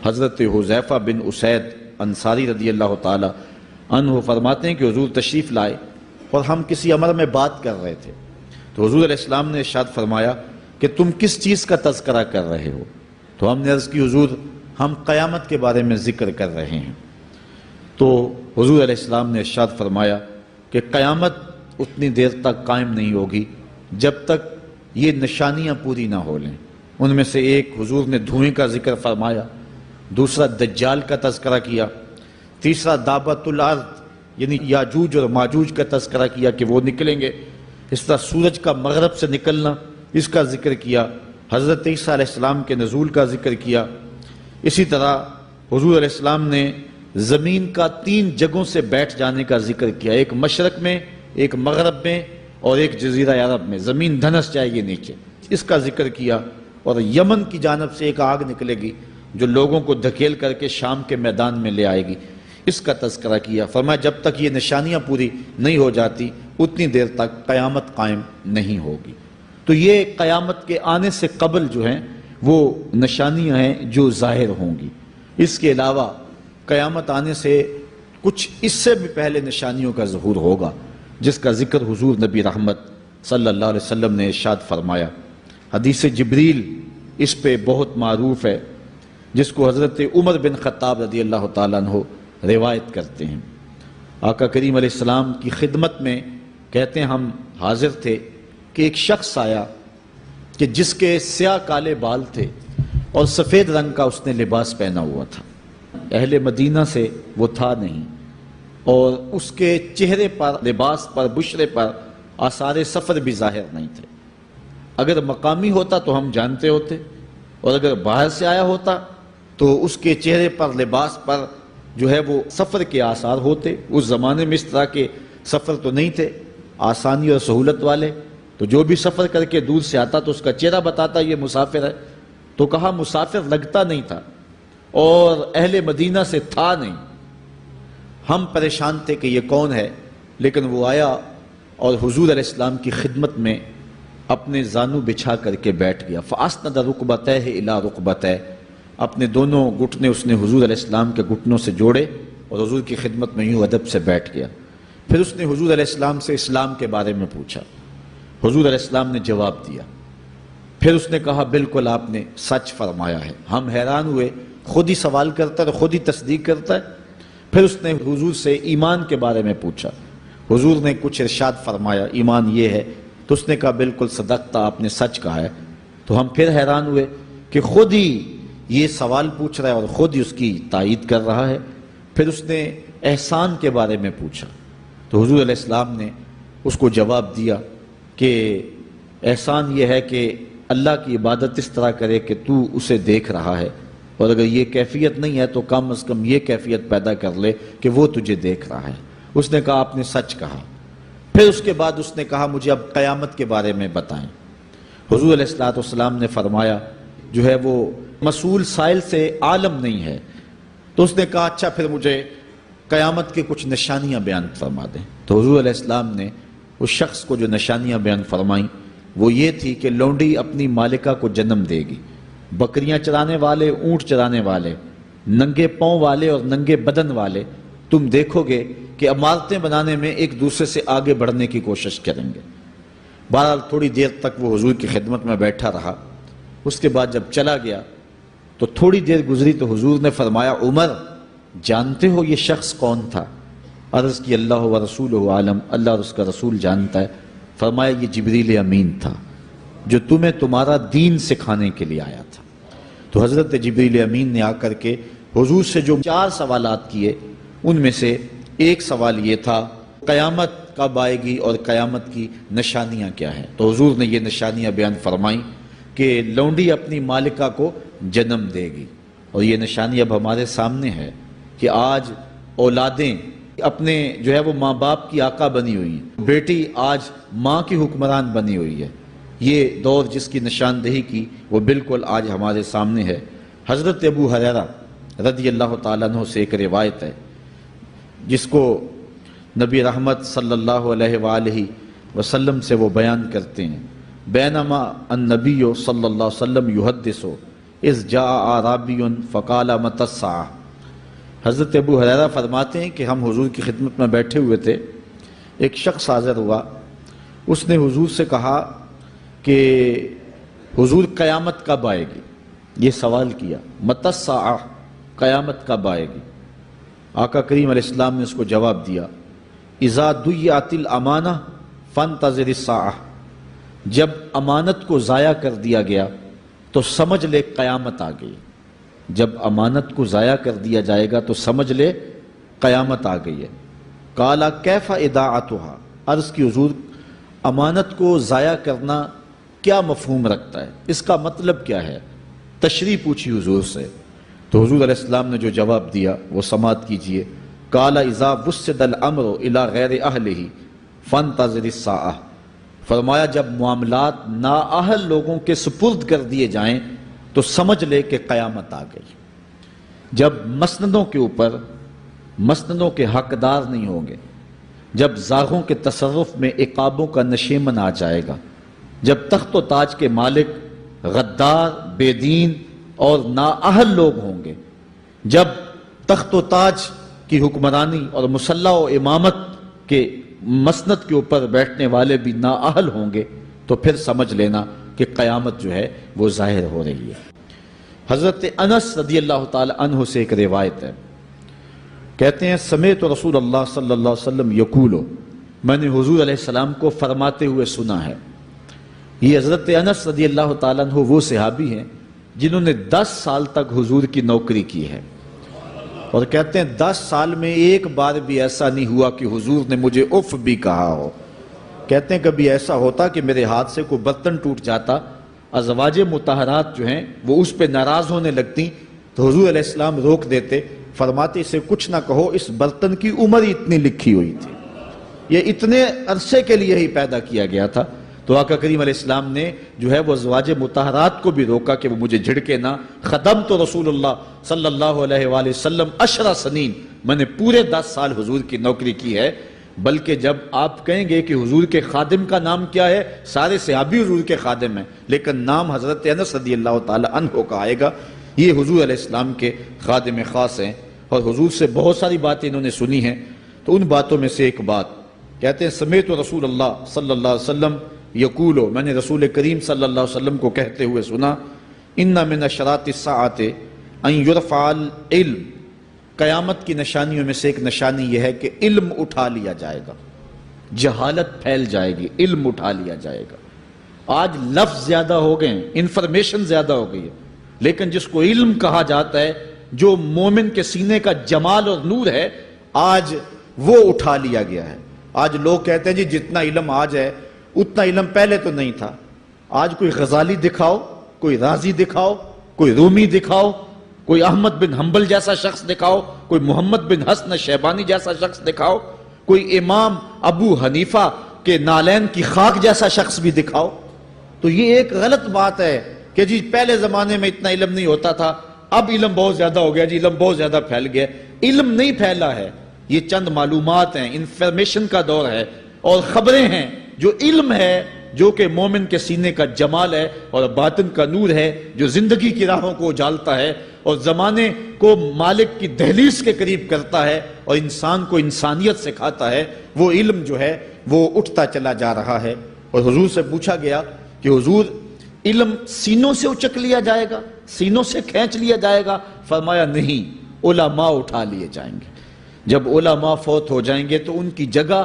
حضرت حذیفہ بن اسید انصاری رضی اللہ تعالی عنہ فرماتے ہیں کہ حضور تشریف لائے اور ہم کسی امر میں بات کر رہے تھے، تو حضور علیہ السلام نے ارشاد فرمایا کہ تم کس چیز کا تذکرہ کر رہے ہو؟ تو ہم نے عرض کی حضور ہم قیامت کے بارے میں ذکر کر رہے ہیں۔ تو حضور علیہ السلام نے ارشاد فرمایا کہ قیامت اتنی دیر تک قائم نہیں ہوگی جب تک یہ نشانیاں پوری نہ ہو لیں۔ ان میں سے ایک حضور نے دھوئیں کا ذکر فرمایا، دوسرا دجال کا تذکرہ کیا، تیسرا دابۃ الارض یعنی یاجوج اور ماجوج کا تذکرہ کیا کہ وہ نکلیں گے، اس طرح سورج کا مغرب سے نکلنا اس کا ذکر کیا، حضرت عیسیٰ علیہ السلام کے نزول کا ذکر کیا۔ اسی طرح حضور علیہ السلام نے زمین کا 3 جگہوں سے بیٹھ جانے کا ذکر کیا، ایک مشرق میں، ایک مغرب میں اور ایک جزیرہ عرب میں، زمین دھنس جائے گی نیچے، اس کا ذکر کیا۔ اور یمن کی جانب سے ایک آگ نکلے گی جو لوگوں کو دھکیل کر کے شام کے میدان میں لے آئے گی، اس کا تذکرہ کیا۔ فرمایا جب تک یہ نشانیاں پوری نہیں ہو جاتی اتنی دیر تک قیامت قائم نہیں ہوگی۔ تو یہ قیامت کے آنے سے قبل جو ہیں وہ نشانیاں ہیں جو ظاہر ہوں گی۔ اس کے علاوہ قیامت آنے سے کچھ اس سے بھی پہلے نشانیوں کا ظہور ہوگا، جس کا ذکر حضور نبی رحمت صلی اللہ علیہ وسلم نے ارشاد فرمایا۔ حدیث جبریل اس پہ بہت معروف ہے، جس کو حضرت عمر بن خطاب رضی اللہ تعالیٰ عنہ روایت کرتے ہیں۔ آقا کریم علیہ السلام کی خدمت میں کہتے ہیں ہم حاضر تھے کہ ایک شخص آیا کہ جس کے سیاہ کالے بال تھے اور سفید رنگ کا اس نے لباس پہنا ہوا تھا، اہل مدینہ سے وہ تھا نہیں، اور اس کے چہرے پر، لباس پر، بشرے پر آثار سفر بھی ظاہر نہیں تھے۔ اگر مقامی ہوتا تو ہم جانتے ہوتے، اور اگر باہر سے آیا ہوتا تو اس کے چہرے پر، لباس پر جو ہے وہ سفر کے آثار ہوتے۔ اس زمانے میں اس طرح کے سفر تو نہیں تھے آسانی اور سہولت والے، تو جو بھی سفر کر کے دور سے آتا تو اس کا چہرہ بتاتا یہ مسافر ہے۔ تو کہا مسافر لگتا نہیں تھا اور اہل مدینہ سے تھا نہیں۔ ہم پریشان تھے کہ یہ کون ہے، لیکن وہ آیا اور حضور علیہ السلام کی خدمت میں اپنے زانو بچھا کر کے بیٹھ گیا۔ فَأَسْنَدَ رُكْبَتَيْهِ إِلَىٰ رُكْبَتَيْهِ، اپنے دونوں گھٹنے اس نے حضور علیہ السلام کے گھٹنوں سے جوڑے اور حضور کی خدمت میں یوں ادب سے بیٹھ گیا۔ پھر اس نے حضور علیہ السلام سے اسلام کے بارے میں پوچھا، حضور علیہ السلام نے جواب دیا۔ پھر اس نے کہا بالکل آپ نے سچ فرمایا ہے۔ ہم حیران ہوئے، خود ہی سوال کرتا ہے اور خود ہی تصدیق کرتا ہے۔ پھر اس نے حضور سے ایمان کے بارے میں پوچھا، حضور نے کچھ ارشاد فرمایا ایمان یہ ہے، تو اس نے کہا بالکل صدقتا، آپ نے سچ کہا ہے۔ تو ہم پھر حیران ہوئے کہ خود ہی یہ سوال پوچھ رہا ہے اور خود ہی اس کی تائید کر رہا ہے۔ پھر اس نے احسان کے بارے میں پوچھا، تو حضور علیہ السلام نے اس کو جواب دیا کہ احسان یہ ہے کہ اللہ کی عبادت اس طرح کرے کہ تو اسے دیکھ رہا ہے، اور اگر یہ کیفیت نہیں ہے تو کم از کم یہ کیفیت پیدا کر لے کہ وہ تجھے دیکھ رہا ہے۔ اس نے کہا آپ نے سچ کہا۔ پھر اس کے بعد اس نے کہا مجھے اب قیامت کے بارے میں بتائیں۔ حضور علیہ السلام نے فرمایا جو ہے وہ مسئول سائل سے عالم نہیں ہے۔ تو اس نے کہا اچھا پھر مجھے قیامت کے کچھ نشانیاں بیان فرما دیں۔ تو حضور علیہ السلام نے اس شخص کو جو نشانیاں بیان فرمائیں وہ یہ تھی کہ لونڈی اپنی مالکہ کو جنم دے گی، بکریاں چرانے والے، اونٹ چرانے والے، ننگے پاؤں والے اور ننگے بدن والے تم دیکھو گے کہ عمارتیں بنانے میں ایک دوسرے سے آگے بڑھنے کی کوشش کریں گے۔ بہرحال تھوڑی دیر تک وہ حضور کی خدمت میں بیٹھا رہا۔ اس کے بعد جب چلا گیا تو تھوڑی دیر گزری تو حضور نے فرمایا عمر جانتے ہو یہ شخص کون تھا؟ عرض کی اللہ و رسولہ عالم، اللہ اور اس کا رسول جانتا ہے۔ فرمایا یہ جبریل امین تھا جو تمہیں تمہارا دین سکھانے کے لیے آیا تھا۔ تو حضرت جبریل امین نے آ کر کے حضور سے جو 4 سوالات کیے ان میں سے ایک سوال یہ تھا قیامت کب آئے گی اور قیامت کی نشانیاں کیا ہیں؟ تو حضور نے یہ نشانیاں بیان فرمائیں کہ لونڈی اپنی مالکہ کو جنم دے گی، اور یہ نشانی اب ہمارے سامنے ہے کہ آج اولادیں اپنے جو ہے وہ ماں باپ کی آقا بنی ہوئی ہیں، بیٹی آج ماں کی حکمران بنی ہوئی ہے۔ یہ دور جس کی نشاندہی کی وہ بالکل آج ہمارے سامنے ہے۔ حضرت ابو ہریرہ رضی اللہ تعالیٰ عنہ سے ایک روایت ہے جس کو نبی رحمت صلی اللہ علیہ وآلہ وسلم سے وہ بیان کرتے ہیں، بینما النبی صلی اللہ علیہ وسلم یحدث، اذ جاء اعرابی فقال متی الساعة۔ حضرت ابو ہریرہ فرماتے ہیں کہ ہم حضور کی خدمت میں بیٹھے ہوئے تھے، ایک شخص حاضر ہوا، اس نے حضور سے کہا کہ حضور قیامت کب آئے گی؟ یہ سوال کیا، متی الساعة، قیامت کب آئے گی؟ آقا کریم علیہ السلام نے اس کو جواب دیا، اذا ضیعت الامانہ فانتظر الساعة، جب امانت کو ضائع کر دیا گیا تو سمجھ لے قیامت آ گئی۔ جب امانت کو ضائع کر دیا جائے گا تو سمجھ لے قیامت آ گئی ہے۔ قال کیف اضاعتها، عرض کی حضور امانت کو ضائع کرنا کیا مفہوم رکھتا ہے، اس کا مطلب کیا ہے؟ تشریح پوچھی حضور سے، تو حضور علیہ السلام نے جو جواب دیا وہ سماعت کیجئے۔ قال اذا وسد الامر الى غیر اہلہ فانتظر الساعة، فرمایا جب معاملات نااہل لوگوں کے سپرد کر دیے جائیں تو سمجھ لے کہ قیامت آ گئی۔ جب مسندوں کے اوپر مسندوں کے حقدار نہیں ہوں گے، جب زاغوں کے تصرف میں عقابوں کا نشیمن آ جائے گا، جب تخت و تاج کے مالک غدار، بے دین اور نااہل لوگ ہوں گے، جب تخت و تاج کی حکمرانی اور مسلح و امامت کے مسند کے اوپر بیٹھنے والے بھی نااہل ہوں گے، تو پھر سمجھ لینا کہ قیامت جو ہے وہ ظاہر ہو رہی ہے۔ حضرت انس رضی اللہ تعالی عنہ سے ایک روایت ہے، کہتے ہیں سمعت رسول اللہ صلی اللہ علیہ وسلم یقول، میں نے حضور علیہ السلام کو فرماتے ہوئے سنا ہے۔ یہ حضرت انس رضی اللہ تعالیٰ عنہ وہ صحابی ہیں جنہوں نے 10 سال تک حضور کی نوکری کی ہے، اور کہتے ہیں 10 سال میں ایک بار بھی ایسا نہیں ہوا کہ حضور نے مجھے اف بھی کہا ہو۔ کہتے ہیں کبھی ایسا ہوتا کہ میرے ہاتھ سے کوئی برتن ٹوٹ جاتا، ازواج مطہرات جو ہیں وہ اس پہ ناراض ہونے لگتی تو حضور علیہ السلام روک دیتے، فرماتے اسے کچھ نہ کہو، اس برتن کی عمر ہی اتنی لکھی ہوئی تھی، یہ اتنے عرصے کے لیے ہی پیدا کیا گیا تھا۔ تو آقا کریم علیہ السلام نے جو ہے وہ ازواج مطہرات کو بھی روکا کہ وہ مجھے جھڑکے نہ۔ خدمت رسول اللہ صلی اللہ علیہ وآلہ وسلم 10 سنین، میں نے پورے 10 سال حضور کی نوکری کی ہے۔ بلکہ جب آپ کہیں گے کہ حضور کے خادم کا نام کیا ہے، سارے صحابی حضور کے خادم ہیں، لیکن نام حضرت انس رضی اللہ تعالی عنہ کا آئے گا، یہ حضور علیہ السلام کے خادم خاص ہیں، اور حضور سے بہت ساری باتیں انہوں نے سنی ہیں۔ تو ان باتوں میں سے ایک بات کہتے ہیں سمعت رسول اللہ صلی اللہ علیہ وسلم یقول، میں نے رسول کریم صلی اللہ علیہ وسلم کو کہتے ہوئے سنا، ان من اشراط الساعۃ ان یرفع العلم، قیامت کی نشانیوں میں سے ایک نشانی یہ ہے کہ علم اٹھا لیا جائے گا، جہالت پھیل جائے گی، علم اٹھا لیا جائے گا۔ آج لفظ زیادہ ہو گئے ہیں، انفارمیشن زیادہ ہو گئی ہے، لیکن جس کو علم کہا جاتا ہے، جو مومن کے سینے کا جمال اور نور ہے، آج وہ اٹھا لیا گیا ہے۔ آج لوگ کہتے ہیں جی جتنا علم آج ہے اتنا علم پہلے تو نہیں تھا۔ آج کوئی غزالی دکھاؤ، کوئی رازی دکھاؤ، کوئی رومی دکھاؤ، کوئی احمد بن حنبل جیسا شخص دکھاؤ، کوئی محمد بن حسن شیبانی جیسا شخص دکھاؤ، کوئی امام ابو حنیفہ کے نالین کی خاک جیسا شخص بھی دکھاؤ، تو یہ ایک غلط بات ہے کہ جی پہلے زمانے میں اتنا علم نہیں ہوتا تھا، اب علم بہت زیادہ ہو گیا، جی علم بہت زیادہ پھیل گیا۔ علم نہیں پھیلا ہے، یہ چند معلومات ہیں، انفارمیشن کا دور ہے، اور خبریں ہیں۔ جو علم ہے، جو کہ مومن کے سینے کا جمال ہے اور باطن کا نور ہے، جو زندگی کی راہوں کو اجالتا ہے اور زمانے کو مالک کی دہلیز کے قریب کرتا ہے اور انسان کو انسانیت سکھاتا ہے، وہ علم جو ہے وہ اٹھتا چلا جا رہا ہے۔ اور حضور سے پوچھا گیا کہ حضور علم سینوں سے اچک لیا جائے گا، سینوں سے کھینچ لیا جائے گا؟ فرمایا نہیں، علماء اٹھا لیے جائیں گے۔ جب علماء فوت ہو جائیں گے تو ان کی جگہ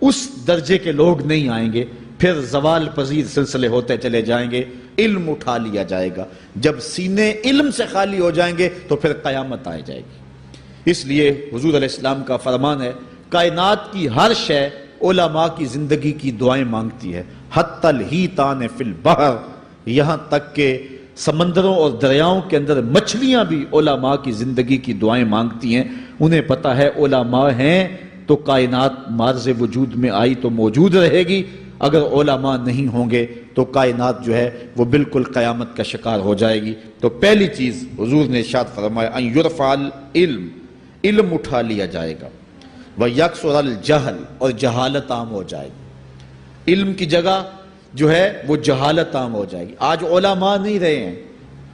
اس درجے کے لوگ نہیں آئیں گے، پھر زوال پذیر سلسلے ہوتے چلے جائیں گے، علم اٹھا لیا جائے گا۔ جب سینے علم سے خالی ہو جائیں گے تو پھر قیامت آ جائے گی۔ اس لیے حضور علیہ السلام کا فرمان ہے، کائنات کی ہر شے علماء کی زندگی کی دعائیں مانگتی ہے، حتی الحیتان فی البحر، یہاں تک کہ سمندروں اور دریاؤں کے اندر مچھلیاں بھی علماء کی زندگی کی دعائیں مانگتی ہیں۔ انہیں پتہ ہے علماء ہیں تو کائنات معرض وجود میں آئی تو موجود رہے گی، اگر علماء نہیں ہوں گے تو کائنات جو ہے وہ بالکل قیامت کا شکار ہو جائے گی۔ تو پہلی چیز حضور نے ارشاد فرمایا ان یرفع العلم، علم اٹھا لیا جائے گا، ویکثر الجہل، اور جہالت عام ہو جائے گی۔ علم کی جگہ جو ہے وہ جہالت عام ہو جائے گی۔ آج علماء نہیں رہے ہیں،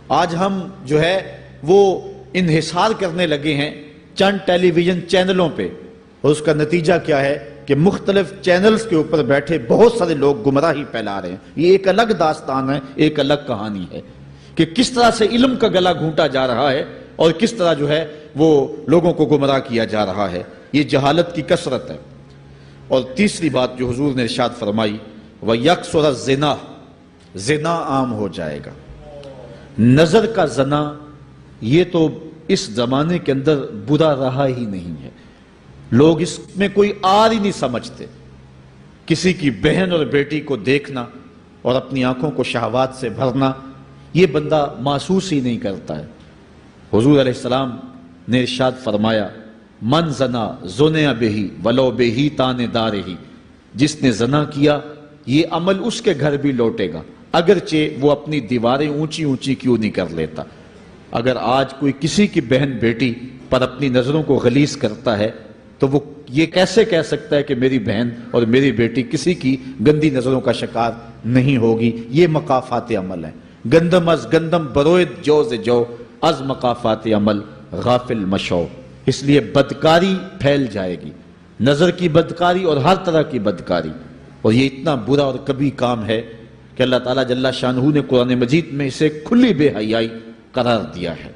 آج ہم جو ہے وہ انحصار کرنے لگے ہیں چند ٹیلی ویژن چینلوں پہ، اور اس کا نتیجہ کیا ہے کہ مختلف چینلز کے اوپر بیٹھے بہت سارے لوگ گمراہی پھیلا رہے ہیں۔ یہ ایک الگ داستان ہے، ایک الگ کہانی ہے کہ کس طرح سے علم کا گلا گھونٹا جا رہا ہے اور کس طرح جو ہے وہ لوگوں کو گمراہ کیا جا رہا ہے۔ یہ جہالت کی کثرت ہے۔ اور تیسری بات جو حضور نے ارشاد فرمائی، وَيَكْثُرَ الزِّنَا، زنا عام ہو جائے گا۔ نظر کا زنا یہ تو اس زمانے کے اندر برا رہا ہی نہیں ہے، لوگ اس میں کوئی آر ہی نہیں سمجھتے۔ کسی کی بہن اور بیٹی کو دیکھنا اور اپنی آنکھوں کو شہوات سے بھرنا، یہ بندہ محسوس ہی نہیں کرتا ہے۔ حضور علیہ السلام نے ارشاد فرمایا، من زنا زنیا بہی ولو بہی تان دارہی، جس نے زنا کیا یہ عمل اس کے گھر بھی لوٹے گا، اگرچہ وہ اپنی دیواریں اونچی اونچی کیوں نہیں کر لیتا۔ اگر آج کوئی کسی کی بہن بیٹی پر اپنی نظروں کو غلیظ کرتا ہے تو وہ یہ کیسے کہہ سکتا ہے کہ میری بہن اور میری بیٹی کسی کی گندی نظروں کا شکار نہیں ہوگی؟ یہ مقافات عمل ہیں۔ گندم از گندم بروید جوز جو، از مقافات عمل غافل مشو۔ اس لیے بدکاری پھیل جائے گی، نظر کی بدکاری اور ہر طرح کی بدکاری، اور یہ اتنا برا اور کبھی کام ہے کہ اللہ تعالیٰ جل شانہ نے قرآن مجید میں اسے کھلی بے حیائی قرار دیا ہے۔